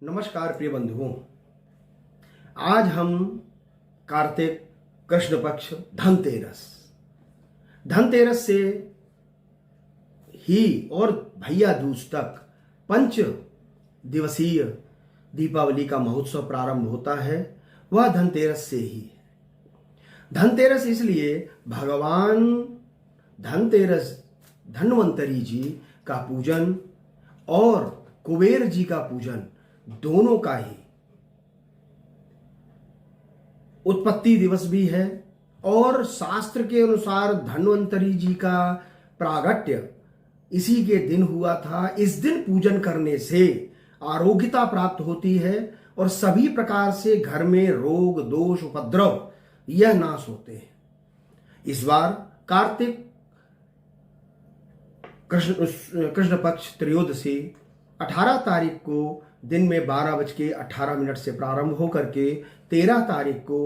नमस्कार प्रिय बंधुओं। आज हम कार्तिक कृष्ण पक्ष धनतेरस से ही और भैया दूज तक 5 दिवसीय दीपावली का महोत्सव प्रारंभ होता है। वह धनतेरस से ही है। धनतेरस इसलिए भगवान धनतेरस धन्वंतरी जी का पूजन और कुबेर जी का पूजन दोनों का ही उत्पत्ति दिवस भी है और शास्त्र के अनुसार धन्वंतरी जी का प्रागट्य इसी के दिन हुआ था। इस दिन पूजन करने से आरोग्यता प्राप्त होती है और सभी प्रकार से घर में रोग दोष उपद्रव यह नाश होते हैं। इस बार कार्तिक कृष्ण पक्ष त्रयोदशी 18 तारीख को दिन में 12:18 से प्रारंभ होकर के 13 तारीख को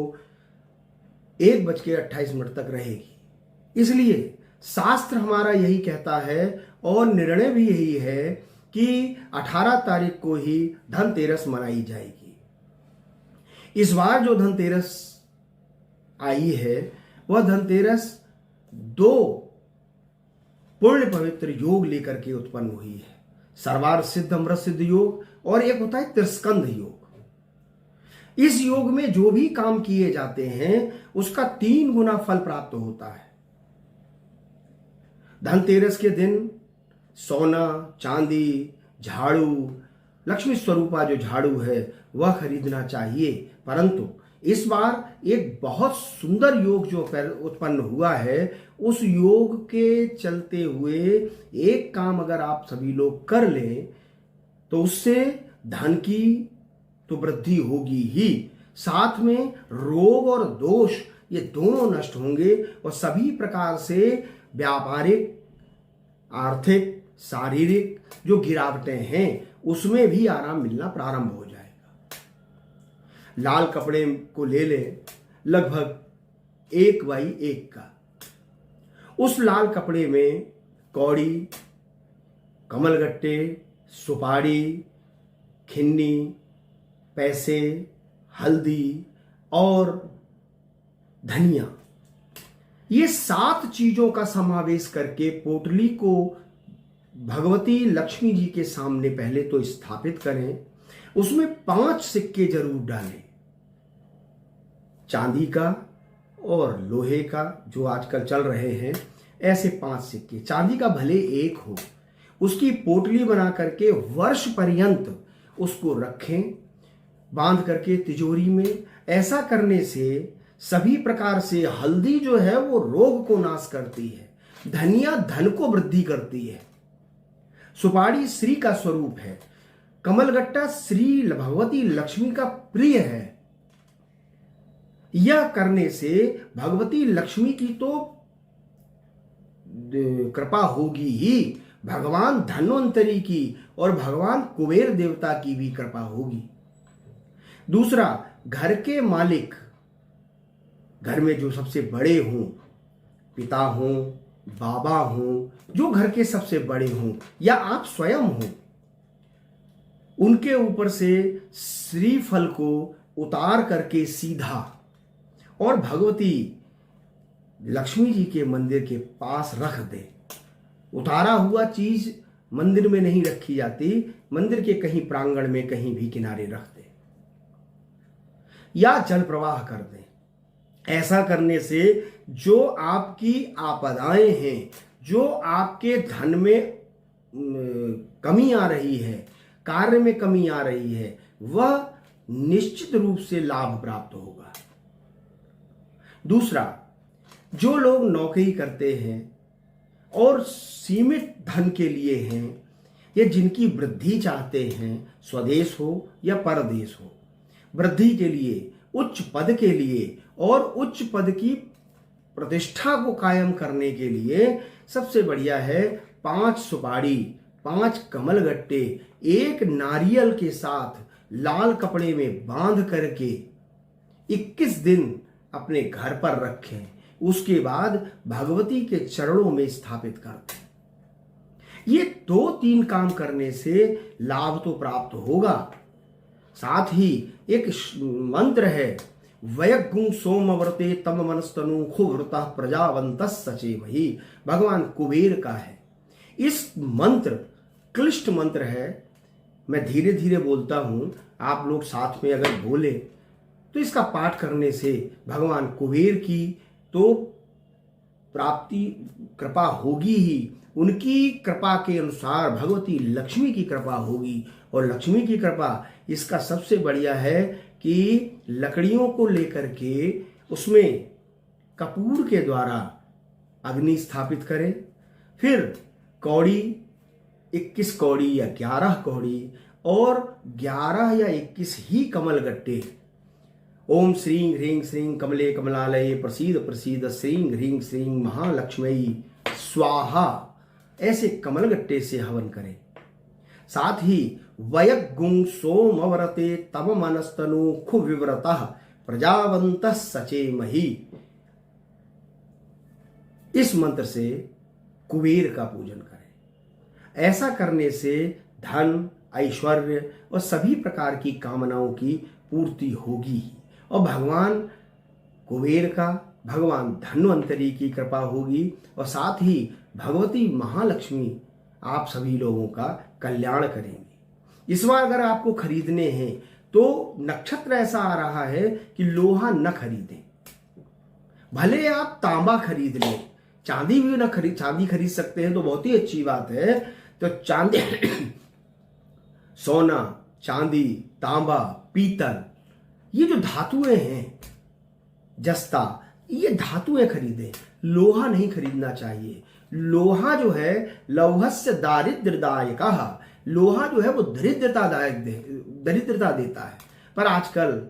1:28 तक रहेगी। इसलिए शास्त्र हमारा यही कहता है और निर्णय भी यही है कि 18 तारीख को ही धनतेरस मनाई जाएगी। इस बार जो धनतेरस आई है वह धनतेरस 2 पुण्य पवित्र योग लेकर के उत्पन्न हुई है। सर्वार्थ सिद्ध अमृत सिद्ध योग और एक होता है त्रिस्कंध योग। इस योग में जो भी काम किए जाते हैं उसका 3 गुना फल प्राप्त होता है। धनतेरस के दिन सोना चांदी झाड़ू लक्ष्मी स्वरूपा जो झाड़ू है वह खरीदना चाहिए। परंतु इस बार एक बहुत सुंदर योग जो उत्पन्न हुआ है उस योग के चलते हुए एक काम अगर आप सभी लोग कर लें तो उससे धन की तो वृद्धि होगी ही, साथ में रोग और दोष ये दोनों नष्ट होंगे और सभी प्रकार से व्यापारिक आर्थिक शारीरिक जो गिरावटें हैं उसमें भी आराम मिलना प्रारंभ हो जाएगा। लाल कपड़े को ले लें लगभग 1x1 का। उस लाल कपड़े में कौड़ी कमलगट्टे सुपारी खिन्नी पैसे हल्दी और धनिया ये 7 चीजों का समावेश करके पोटली को भगवती लक्ष्मी जी के सामने पहले तो स्थापित करें। उसमें 5 सिक्के जरूर डालें, चांदी का और लोहे का जो आजकल चल रहे हैं ऐसे 5 सिक्के। चांदी का भले 1 हो, उसकी पोटली बना करके वर्ष पर्यंत उसको रखें बांध करके तिजोरी में। ऐसा करने से सभी प्रकार से हल्दी जो है वो रोग को नाश करती है, धनिया धन को वृद्धि करती है, सुपारी श्री का स्वरूप है, कमलगट्टा श्री भगवती लक्ष्मी का प्रिय है। यह करने से भगवती लक्ष्मी की तो कृपा होगी ही, भगवान धन्वंतरी की और भगवान कुबेर देवता की भी कृपा होगी। दूसरा, घर के मालिक, घर में जो सबसे बड़े हों, पिता हों बाबा हों, जो घर के सबसे बड़े हों या आप स्वयं हों, उनके ऊपर से श्रीफल को उतार करके सीधा और भगवती लक्ष्मी जी के मंदिर के पास रख दे। उतारा हुआ चीज मंदिर में नहीं रखी जाती, मंदिर के कहीं प्रांगण में कहीं भी किनारे रख दे या जल प्रवाह कर दे। ऐसा करने से जो आपकी आपदाएं हैं, जो आपके धन में कमी आ रही है, कार्य में कमी आ रही है, वह निश्चित रूप से लाभ प्राप्त होगा। दूसरा, जो लोग नौकरी करते हैं और सीमित धन के लिए हैं या जिनकी वृद्धि चाहते हैं, स्वदेश हो या परदेश हो, वृद्धि के लिए उच्च पद के लिए और उच्च पद की प्रतिष्ठा को कायम करने के लिए सबसे बढ़िया है 5 सुपारी 5 कमलगट्टे 1 नारियल के साथ लाल कपड़े में बांध करके 21 दिन अपने घर पर रखें। उसके बाद भगवती के चरणों में स्थापित कर दें। ये 2-3 काम करने से लाभ तो प्राप्त होगा, साथ ही एक मंत्र है, वयगुं सोमव्रते तम मनस्तनु खुव्रतः प्रजावंत सचेमहि, भगवान कुबेर का है। इस मंत्र क्लिष्ट मंत्र है, मैं धीरे धीरे बोलता हूं, आप लोग साथ में अगर बोले तो इसका पाठ करने से भगवान कुबेर की तो प्राप्ति कृपा होगी ही, उनकी कृपा के अनुसार भगवती लक्ष्मी की कृपा होगी। और लक्ष्मी की कृपा इसका सबसे बढ़िया है कि लकड़ियों को लेकर के उसमें कपूर के द्वारा अग्नि स्थापित करें, फिर कौड़ी 21 कौड़ी या 11 कौड़ी और 11 या 21 ही कमल गट्टे, ओम श्रीं ह्रीं श्रीं कमले कमलालये प्रसीद प्रसीद श्रीं ह्रीं श्रीं महालक्ष्मी स्वाहा, ऐसे कमलगट्टे से हवन करें। साथ ही वयगुं सोमव्रते तव मनस्तनु खुविव्रतः प्रजावंतः सचेमहि, इस मंत्र से कुबेर का पूजन करें। ऐसा करने से धन, ऐश्वर्य और सभी प्रकार की कामनाओं की पूर्ति होगी और भगवान कुबेर का, भगवान धन्वंतरी की कृपा होगी और साथ ही भगवती महालक्ष्मी आप सभी लोगों का कल्याण करेंगी। इस बार अगर आपको खरीदने हैं तो नक्षत्र ऐसा आ रहा है कि लोहा न खरीदें, भले आप तांबा खरीद लें, चांदी भी न खरीद, चांदी खरीद सकते हैं तो बहुत ही अच्छी बात है। तो चांदी सोना, चांदी, तांबा, पीतल, ये जो धातुएं हैं, जस्ता, ये धातुएं खरीदें, लोहा नहीं खरीदना चाहिए। लोहा जो है लौहस्य दारिद्र्यदायकः, लोहा जो है वो दरिद्रता देता है। पर आजकल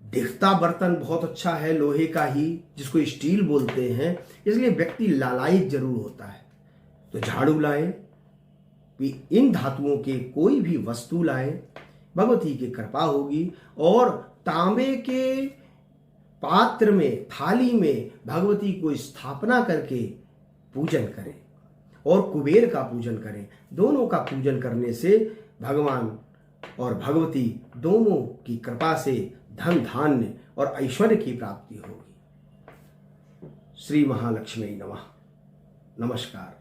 दिखता बर्तन बहुत अच्छा है लोहे का ही, जिसको स्टील बोलते हैं, इसलिए व्यक्ति लालायित जरूर होता है। तो झाड़ू लाए, इन धातुओं के कोई भी वस्तु लाए, भगवती की कृपा होगी। और तांबे के पात्र में, थाली में भगवती को स्थापना करके पूजन करें और कुबेर का पूजन करें। दोनों का पूजन करने से भगवान और भगवती दोनों की कृपा से धन, धान्य और ऐश्वर्य की प्राप्ति होगी। श्री महालक्ष्मी नमः। नमस्कार।